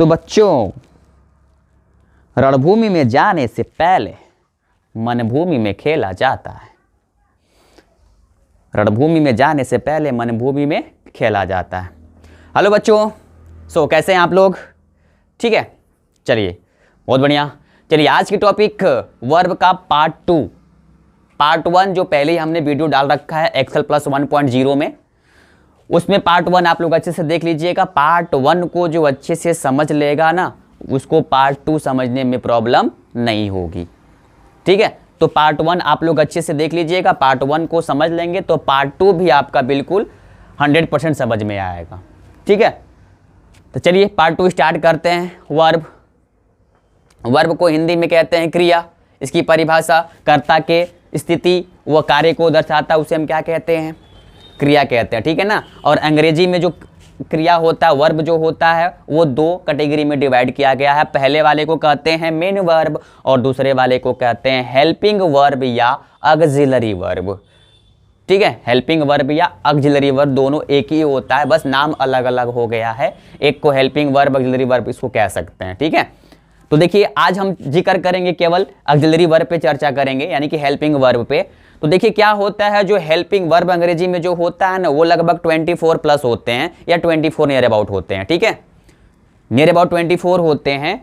तो बच्चों, रणभूमि में जाने से पहले मनभूमि में खेला जाता है। रणभूमि में जाने से पहले मनभूमि में खेला जाता है। हेलो बच्चों, कैसे हैं आप लोग? ठीक है, चलिए बहुत बढ़िया। चलिए आज की टॉपिक वर्ब का पार्ट 2। पार्ट 1 जो पहले ही हमने वीडियो डाल रखा है एक्सेल प्लस 1.0 में, उसमें पार्ट 1 आप लोग अच्छे से देख लीजिएगा। पार्ट 1 को जो अच्छे से समझ लेगा ना, उसको पार्ट 2 समझने में प्रॉब्लम नहीं होगी। ठीक है, तो पार्ट 1 आप लोग अच्छे से देख लीजिएगा। पार्ट 1 को समझ लेंगे तो पार्ट 2 भी आपका बिल्कुल 100% समझ में आएगा। ठीक है, तो चलिए पार्ट 2 स्टार्ट करते हैं। वर्ब को हिंदी में कहते हैं क्रिया। इसकी परिभाषा कर्ता के स्थिति व कार्य को दर्शाता है, उसे हम क्या कहते हैं? क्रिया कहते हैं। ठीक है ना। और अंग्रेजी में जो क्रिया होता है, वर्ब जो होता है, वो 2 कैटेगरी में डिवाइड किया गया है। पहले वाले को कहते हैं मेन वर्ब और दूसरे वाले को कहते हैं हेल्पिंग वर्ब या ऑक्सिलरी वर्ब। ठीक है, हेल्पिंग वर्ब या ऑक्सिलरी वर्ब दोनों एक ही होता है, बस नाम अलग अलग हो गया है। एक को हेल्पिंग वर्ब, ऑक्सिलरी वर्ब इसको कह सकते हैं। ठीक है, तो देखिए आज हम जिक्र करेंगे केवल ऑक्सिलरी वर्ब पे चर्चा करेंगे, यानी कि हेल्पिंग वर्ब पे। तो देखिए क्या होता है, जो हेल्पिंग वर्ब अंग्रेजी में जो होता है ना, वो लगभग 24 प्लस होते हैं या 24 नियर अबाउट होते हैं। ठीक है, नियर अबाउट 24 होते हैं।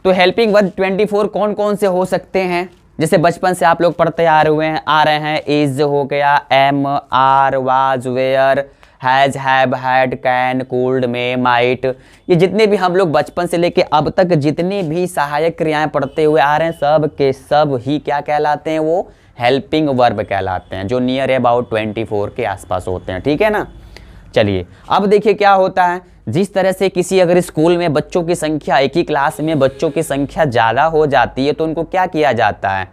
तो हेल्पिंग वर्ब 24 कौन कौन से हो सकते हैं? जैसे बचपन से आप लोग पढ़ते आ रहे हैं इज हो गया, am, are, was, were, has, have, had, can, could, may, might. ये जितने भी हम लोग बचपन से लेके अब तक जितनी भी सहायक क्रियाएं पढ़ते हुए आ रहे हैं, सब के सब ही क्या कहलाते हैं? वो हेल्पिंग वर्ब कहलाते हैं, जो नियर अबाउट 24 के आसपास होते हैं। ठीक है ना। चलिए अब देखिए क्या होता है। जिस तरह से किसी अगर स्कूल में बच्चों की संख्या, एक ही क्लास में बच्चों की संख्या ज़्यादा हो जाती है, तो उनको क्या किया जाता है?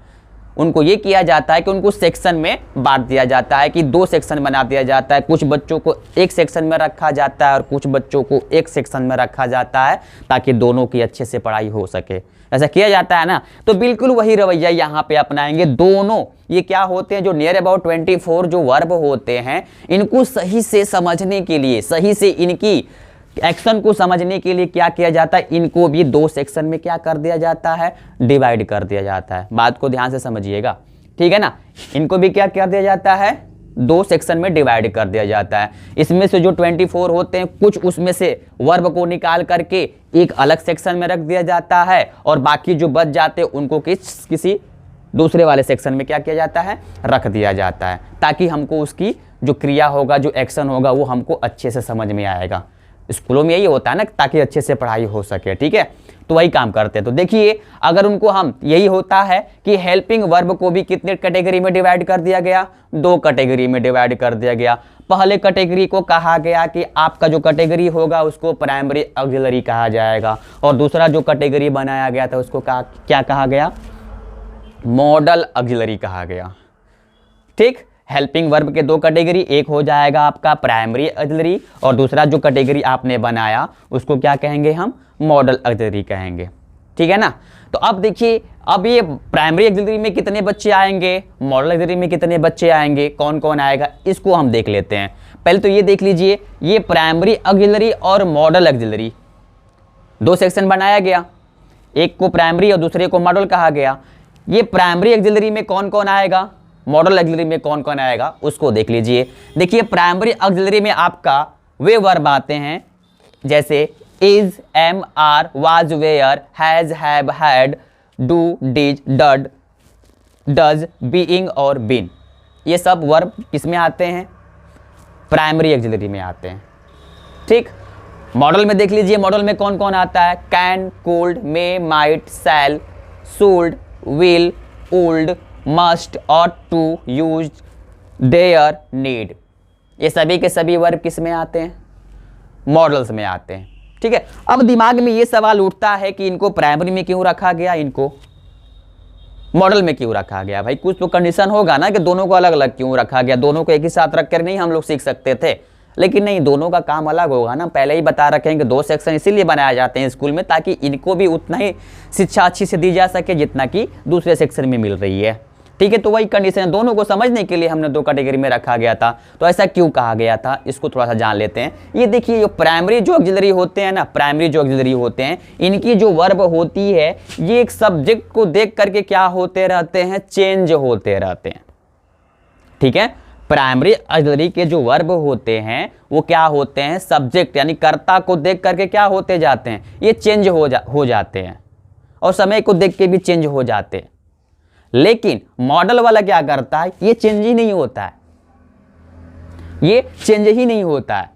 उनको ये किया जाता है कि उनको सेक्शन में बांट दिया जाता है, कि 2 सेक्शन बना दिया जाता है। कुछ बच्चों को एक सेक्शन में रखा जाता है और कुछ बच्चों को एक सेक्शन में रखा जाता है, ताकि दोनों की अच्छे से पढ़ाई हो सके। ऐसा किया जाता है ना। तो बिल्कुल वही रवैया यहाँ पे अपनाएंगे। दोनों ये क्या होते हैं, जो नियर अबाउट 24 जो वर्ब होते हैं, इनको सही से समझने के लिए, सही से इनकी एक्शन को समझने के लिए क्या किया जाता है? इनको भी 2 सेक्शन में क्या कर दिया जाता है? डिवाइड कर दिया जाता है। बात को ध्यान से समझिएगा। ठीक है ना। इनको भी क्या कर दिया जाता है? 2 सेक्शन में डिवाइड कर दिया जाता है। इसमें से जो 24 होते हैं, कुछ उसमें से वर्ब को निकाल करके एक अलग सेक्शन में रख दिया जाता है, और बाकी जो बच जाते हैं उनको किसी दूसरे वाले सेक्शन में क्या किया जाता है? रख दिया जाता है, ताकि हमको उसकी जो क्रिया होगा, जो एक्शन होगा, वो हमको अच्छे से समझ में आएगा। स्कूलों में यही होता है ना, ताकि अच्छे से पढ़ाई हो सके। ठीक है, तो वही काम करते हैं। तो देखिए अगर उनको हम, यही होता है कि हेल्पिंग वर्ब को भी कितने कैटेगरी में डिवाइड कर दिया गया? 2 कैटेगरी में डिवाइड कर दिया गया। पहले कैटेगरी को कहा गया कि आपका जो कैटेगरी होगा उसको प्राइमरी ऑक्सिलरी कहा जाएगा, और दूसरा जो कैटेगरी बनाया गया था उसको क्या कहा गया? मॉडल ऑक्सिलरी कहा गया। ठीक, हेल्पिंग वर्ब के 2 कैटेगरी, एक हो जाएगा आपका प्राइमरी ऑक्सिलरी, और दूसरा जो कैटेगरी आपने बनाया उसको क्या कहेंगे हम? मॉडल ऑक्सिलरी कहेंगे। ठीक है ना। तो अब देखिए, अब ये प्राइमरी ऑक्सिलरी में कितने बच्चे आएंगे, मॉडल ऑक्सिलरी में कितने बच्चे आएंगे, कौन कौन आएगा, इसको हम देख लेते हैं। पहले तो ये देख लीजिए, ये प्राइमरी ऑक्सिलरी और मॉडल ऑक्सिलरी 2 सेक्शन बनाया गया, एक को प्राइमरी और दूसरे को मॉडल कहा गया। ये प्राइमरी ऑक्सिलरी में कौन कौन आएगा, मॉडल ऑक्सिलरी में कौन कौन आएगा, उसको देख लीजिए। देखिए प्राइमरी ऑक्सिलरी में आपका वे वर्ब आते हैं, जैसे is, am, are, was, were, has, have, had, do, did, dud, does, being और बीन। ये सब वर्ब किसमें आते हैं? प्राइमरी ऑक्सिलरी में आते हैं। ठीक, मॉडल में देख लीजिए, मॉडल में कौन कौन आता है? Can, could, may, might, shall, should, will, would, must, ought to, use, dare, need. ये सभी के सभी वर्ब किस में आते हैं? मॉडल्स में आते हैं। ठीक है, अब दिमाग में ये सवाल उठता है कि इनको प्राइमरी में क्यों रखा गया, इनको मॉडल में क्यों रखा गया? भाई कुछ तो कंडीशन होगा ना, कि दोनों को अलग अलग क्यों रखा गया? दोनों को एक ही साथ रख कर नहीं हम लोग सीख सकते थे? लेकिन नहीं, दोनों का काम अलग होगा ना। पहले ही बता रखे हैं कि 2 सेक्शन इसीलिए बनाए जाते हैं स्कूल में, ताकि इनको भी उतना ही शिक्षा अच्छी से दी जा सके जितना कि दूसरे सेक्शन में मिल रही है। ठीक है, तो वही कंडीशन है, दोनों को समझने के लिए हमने दो कैटेगरी में रखा गया था। तो ऐसा क्यों कहा गया था, इसको थोड़ा सा जान लेते हैं। ये देखिए, जो प्राइमरी जो ऑक्सिलरी होते हैं ना, प्राइमरी जो ऑक्सिलरी होते हैं, इनकी जो वर्ब होती है, ये एक सब्जेक्ट को देख करके क्या होते रहते हैं, चेंज होते रहते हैं। ठीक है, प्राइमरी ऑक्सिलरी के जो वर्ब होते हैं वो क्या होते हैं, सब्जेक्ट यानी कर्ता को देख करके क्या होते जाते हैं, ये चेंज हो जाते हैं, और समय को देख के भी चेंज हो जाते हैं। लेकिन मॉडल वाला क्या करता है, ये चेंज ही नहीं होता है, ये चेंज ही नहीं होता है,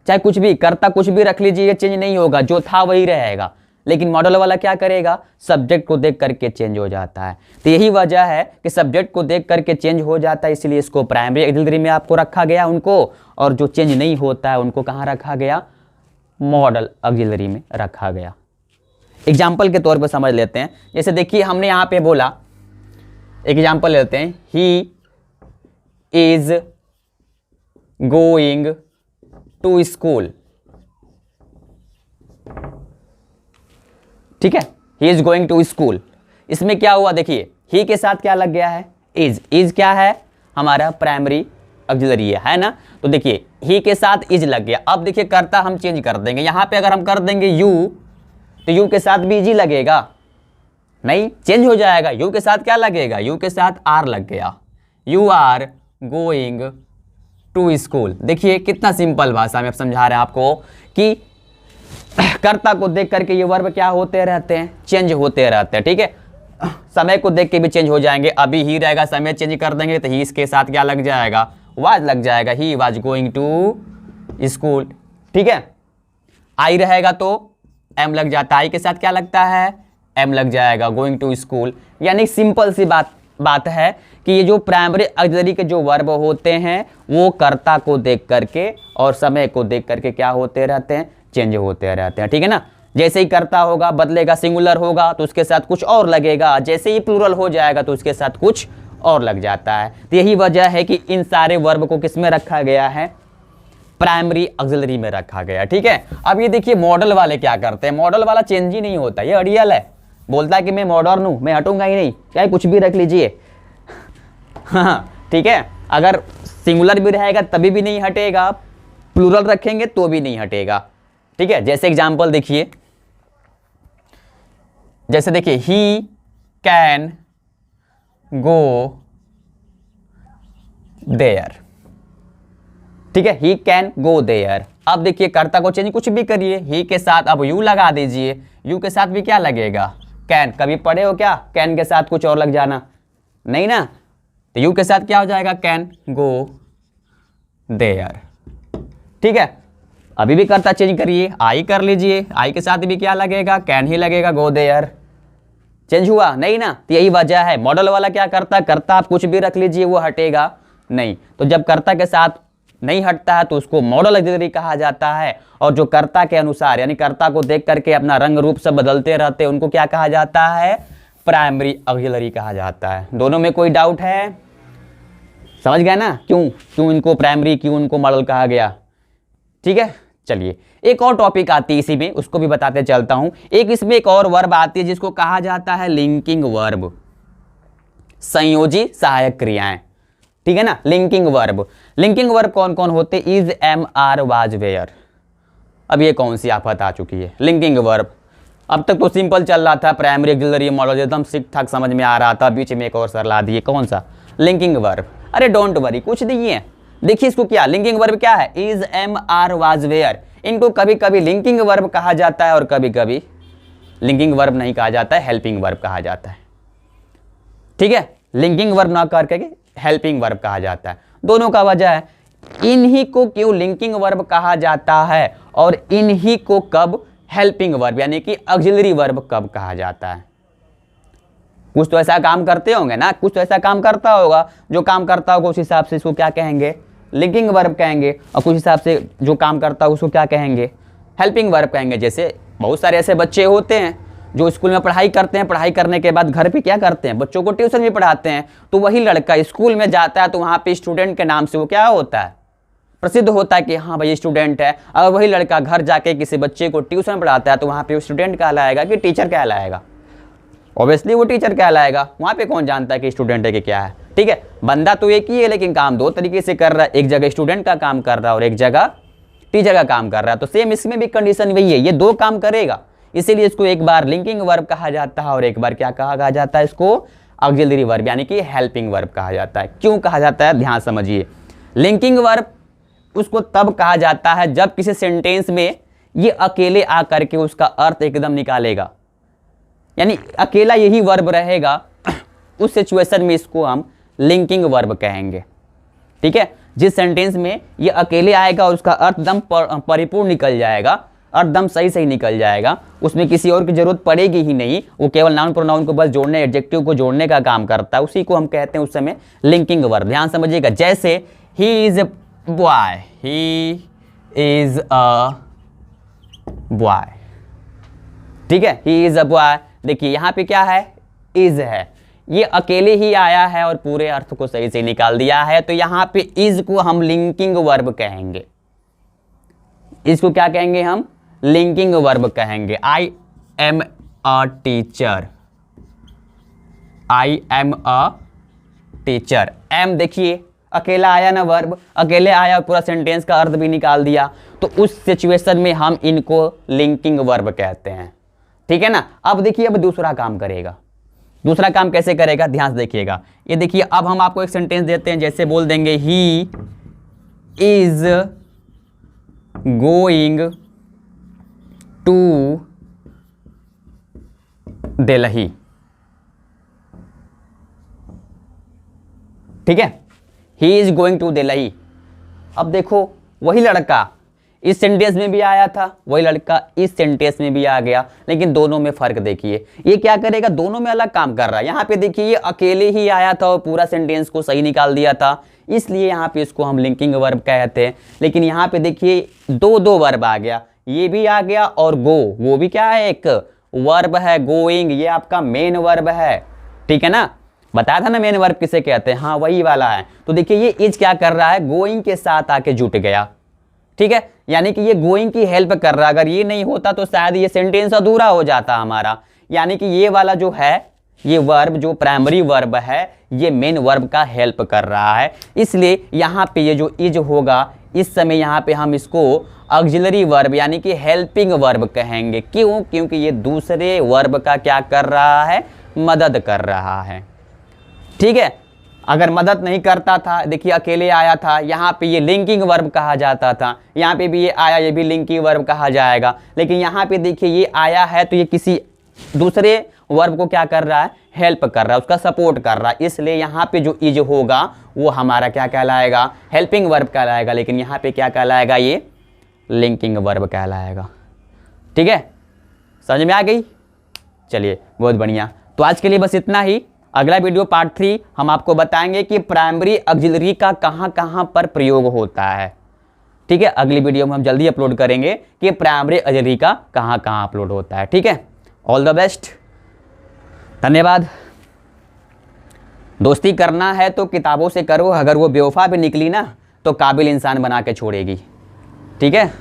चाहे कुछ भी कर्ता कुछ भी रख लीजिए, ये चेंज नहीं होगा, जो था वही रहेगा। लेकिन मॉडल वाला क्या करेगा, सब्जेक्ट को देख करके चेंज हो जाता है। तो यही वजह है कि सब्जेक्ट को देख करके चेंज हो जाता है, इसलिए इसको प्राइमरी ऑक्सिलरी में आपको रखा गया उनको, और जो चेंज नहीं होता है उनको कहाँ रखा गया, मॉडल ऑक्सिलरी में रखा गया। एग्जाम्पल के तौर पर समझ लेते हैं। जैसे देखिए, हमने यहाँ पे बोला, एग्जाम्पल लेते हैं, he is going to school. ठीक है, he is going to school. इसमें क्या हुआ, देखिए ही के साथ क्या लग गया है, इज। इज क्या है, हमारा प्राइमरी ऑक्सिलरी है ना। तो देखिए ही के साथ इज लग गया। अब देखिए कर्ता हम चेंज कर देंगे, यहां पे अगर हम कर देंगे यू, तो यू के साथ भी इज ही लगेगा, नहीं, चेंज हो जाएगा। यू के साथ क्या लगेगा, यू के साथ आर लग गया, you are going to school. देखिए कितना सिंपल भाषा में समझा रहे हैं आपको कि कर्ता को देख करके ये वर्ब क्या होते रहते हैं, चेंज होते रहते हैं। ठीक है, समय को देख के भी चेंज हो जाएंगे। अभी ही रहेगा, समय चेंज कर देंगे तो ही इसके साथ क्या लग जाएगा, वाज लग जाएगा, he was going to school. ठीक है, आई रहेगा तो एम लग जाता है, आई के साथ क्या लगता है, एम लग जाएगा, गोइंग टू स्कूल। यानी सिंपल सी बात है कि ये जो प्राइमरी ऑक्सिलरी के जो वर्ब होते हैं वो कर्ता को देख करके और समय को देख करके क्या होते रहते हैं, चेंज होते रहते हैं। ठीक है ना, जैसे ही कर्ता होगा बदलेगा, सिंगुलर होगा तो उसके साथ कुछ और लगेगा, जैसे ही प्लूरल हो जाएगा तो उसके साथ कुछ और लग जाता है। तो यही वजह है कि इन सारे वर्ब को किस में रखा गया है, प्राइमरी ऑक्सिलरी में रखा गया। ठीक है, अब ये देखिए मॉडल वाले क्या करते हैं, मॉडल वाला चेंज ही नहीं होता, ये अड़ियल है, बोलता है कि मैं मॉडर्न हूं, मैं हटूंगा ही नहीं, चाहे कुछ भी रख लीजिए। हाँ ठीक है, अगर सिंगुलर भी रहेगा तभी भी नहीं हटेगा, प्लूरल रखेंगे तो भी नहीं हटेगा। ठीक है, जैसे एग्जांपल देखिए, जैसे देखिए ही कैन गो देयर। ठीक है, ही कैन गो देयर। अब देखिए कर्ता को चेंज कुछ भी करिए, ही के साथ अब यू लगा दीजिए, यू के साथ भी क्या लगेगा, कैन। कभी पढ़े हो क्या, कैन के साथ कुछ और लग जाना, नहीं ना, तो यू के साथ क्या हो जाएगा, कैन गो देयर। ठीक है, अभी भी कर्ता चेंज करिए, आई कर लीजिए, आई के साथ भी क्या लगेगा, कैन ही लगेगा, गो देयर। चेंज हुआ नहीं ना, तो यही वजह है। मॉडल वाला क्या करता, कर्ता आप कुछ भी रख लीजिए वो हटेगा नहीं, तो जब कर्ता के साथ नहीं हटता है तो उसको मॉडल ऑक्सिलरी कहा जाता है। और जो कर्ता के अनुसार यानी कर्ता को देख करके अपना रंग रूप से बदलते रहते हैं उनको क्या कहा जाता है, प्राइमरी ऑक्सिलरी कहा जाता है। दोनों में कोई डाउट है, समझ गए ना, क्यों इनको प्राइमरी, क्यों इनको मॉडल कहा गया। ठीक है, चलिए एक और टॉपिक आती है इसी में, उसको भी बताते चलता हूं। एक इसमें एक और वर्ब आती है जिसको कहा जाता है लिंकिंग वर्ब, संयोजी सहायक क्रियाएं। ठीक है ना, लिंकिंग वर्ब। लिंकिंग वर्ब कौन कौन होते, is, am, are, was, were. अब ये कौन सी आफत आ चुकी है, लिंकिंग वर्ब। अब तक तो सिंपल चल रहा था, प्राइमरी ऑक्सिलरी मॉडल एकदम ठीक ठाक समझ में आ रहा था, बीच में एक और सर ला दिए, कौन सा, लिंकिंग वर्ब। अरे डोंट वरी, कुछ नहीं है। देखिए इसको क्या, लिंकिंग वर्ब क्या है, is, am, are, was, were. इनको कभी कभी लिंकिंग वर्ब कहा जाता है और कभी कभी लिंकिंग वर्ब नहीं कहा जाता है, हेल्पिंग वर्ब कहा जाता है। ठीक है, लिंकिंग वर्ब ना करके हेल्पिंग वर्ब कहा जाता है। दोनों का वजह है, इन्हीं को क्यों लिंकिंग वर्ब कहा जाता है और इन्हीं को कब हेल्पिंग वर्ब यानी कि ऑक्सिलरी वर्ब कब कहा जाता है। कुछ तो ऐसा काम करते होंगे ना, कुछ तो ऐसा काम करता होगा, जो काम करता होगा उस हिसाब से इसको क्या कहेंगे, लिंकिंग वर्ब कहेंगे, और कुछ हिसाब से जो काम करता है उसको क्या कहेंगे, हेल्पिंग वर्ब कहेंगे। जैसे बहुत सारे ऐसे बच्चे होते हैं जो स्कूल में पढ़ाई करते हैं, पढ़ाई करने के बाद घर पे क्या करते हैं, बच्चों को ट्यूशन भी पढ़ाते हैं। तो वही लड़का स्कूल में जाता है तो वहाँ पे स्टूडेंट के नाम से वो क्या होता है, प्रसिद्ध होता है कि हाँ भाई स्टूडेंट है। अगर वही लड़का घर जाके किसी बच्चे को ट्यूशन पढ़ाता है तो वहाँ पे स्टूडेंट कहलाएगा कि टीचर कहलाएगा। ऑब्वियसली वो टीचर कहलाएगा। वहाँ पे कौन जानता है कि स्टूडेंट है कि क्या है। ठीक है, बंदा तो एक ही है लेकिन काम दो तरीके से कर रहा है, एक जगह स्टूडेंट का काम कर रहा है और एक जगह टीचर का काम कर रहा है। तो सेम इसमें भी कंडीशन वही है, ये दो काम करेगा, इसीलिए इसको एक बार लिंकिंग वर्ब कहा जाता है और एक बार क्या कहा जाता है, इसको ऑक्सिलरी वर्ब यानी कि हेल्पिंग वर्ब कहा जाता है। क्यों कहा जाता है, ध्यान समझिए। लिंकिंग वर्ब उसको तब कहा जाता है जब किसी सेंटेंस में ये अकेले आकर के उसका अर्थ एकदम निकालेगा, यानी अकेला यही वर्ब रहेगा, उस सिचुएशन में इसको हम लिंकिंग वर्ब कहेंगे। ठीक है, जिस सेंटेंस में ये अकेले आएगा और उसका अर्थ दम परिपूर्ण निकल जाएगा, अर्थ सही निकल जाएगा, उसमें किसी और की जरूरत पड़ेगी ही नहीं, वो केवल नाउन प्रोनाउन को बस जोड़ने, एडजेक्टिव को जोड़ने का काम करता है, उसी को हम कहते हैं उस समय लिंकिंग वर्ब। ध्यान समझिएगा, जैसे he is a boy, he is a boy. ठीक है, ही इज अ बॉय, देखिए यहाँ पे क्या है, इज है, ये अकेले ही आया है और पूरे अर्थ को सही से निकाल दिया है, तो यहाँ पे इज को हम लिंकिंग वर्ब कहेंगे। इसको क्या कहेंगे हम, लिंकिंग वर्ब कहेंगे। I am a teacher, I am a teacher, am देखिए अकेला आया ना, वर्ब अकेले आया और पूरा सेंटेंस का अर्थ भी निकाल दिया, तो उस सिचुएशन में हम इनको लिंकिंग वर्ब कहते हैं। ठीक है ना। अब देखिए, अब दूसरा काम करेगा। दूसरा काम कैसे करेगा, ध्यान से देखिएगा। ये देखिए, अब हम आपको एक सेंटेंस देते हैं, जैसे बोल देंगे he is going to Delhi. ठीक है, he is going to Delhi. अब देखो, वही लड़का इस सेंटेंस में भी आया था, वही लड़का इस सेंटेंस में भी आ गया, लेकिन दोनों में फर्क देखिए, ये क्या करेगा, दोनों में अलग काम कर रहा है। यहाँ पे देखिए, ये अकेले ही आया था और पूरा सेंटेंस को सही निकाल दिया था, इसलिए यहाँ पे इसको हम लिंकिंग वर्ब कहते हैं। लेकिन यहाँ पे देखिए, दो वर्ब आ गया, ये भी आ गया और वो भी क्या है, एक वर्ब है, गोइंग, ये आपका मेन वर्ब है। ठीक है ना, बताया था ना मेन वर्ब किसे कहते हैं, हाँ वही वाला है। तो देखिए, ये इज क्या कर रहा है, गोइंग के साथ आके जुट गया। ठीक है, यानी कि ये गोइंग की हेल्प कर रहा है, अगर ये नहीं होता तो शायद ये सेंटेंस अधूरा हो जाता हमारा। यानी कि ये वाला जो है, ये वर्ब जो प्राइमरी वर्ब है, ये मेन वर्ब का हेल्प कर रहा है, इसलिए यहाँ पे ये जो इज होगा, इस समय यहाँ पे हम इसको ऑक्सिलरी वर्ब यानी कि हेल्पिंग वर्ब कहेंगे। क्यों, क्योंकि ये दूसरे वर्ब का क्या कर रहा है, मदद कर रहा है। ठीक है, अगर मदद नहीं करता था, देखिए अकेले आया था, यहाँ पे ये लिंकिंग वर्ब कहा जाता था, यहाँ पे भी ये आया, ये भी लिंकिंग वर्ब कहा जाएगा। लेकिन यहाँ पे देखिए, ये आया है तो ये किसी दूसरे वर्ब को क्या कर रहा है, हेल्प कर रहा है, उसका सपोर्ट कर रहा है, इसलिए यहाँ पे जो इज होगा वो हमारा क्या कहलाएगा, हेल्पिंग वर्ब कहलाएगा। लेकिन यहाँ पे क्या कहलाएगा, ये लिंकिंग वर्ब कहलाएगा। ठीक है, समझ में आ गई। चलिए, बहुत बढ़िया। तो आज के लिए बस इतना ही। अगला वीडियो पार्ट 3 हम आपको बताएंगे कि प्राइमरी ऑक्सिलरी का कहाँ पर प्रयोग होता है। ठीक है, अगली वीडियो में हम जल्दी अपलोड करेंगे कि प्राइमरी ऑक्सिलरी का कहाँ अपलोड होता है। ठीक है, ऑल द बेस्ट, धन्यवाद। दोस्ती करना है तो किताबों से करो, अगर वो बेवफा भी निकली ना तो काबिल इंसान बना के छोड़ेगी। ठीक है।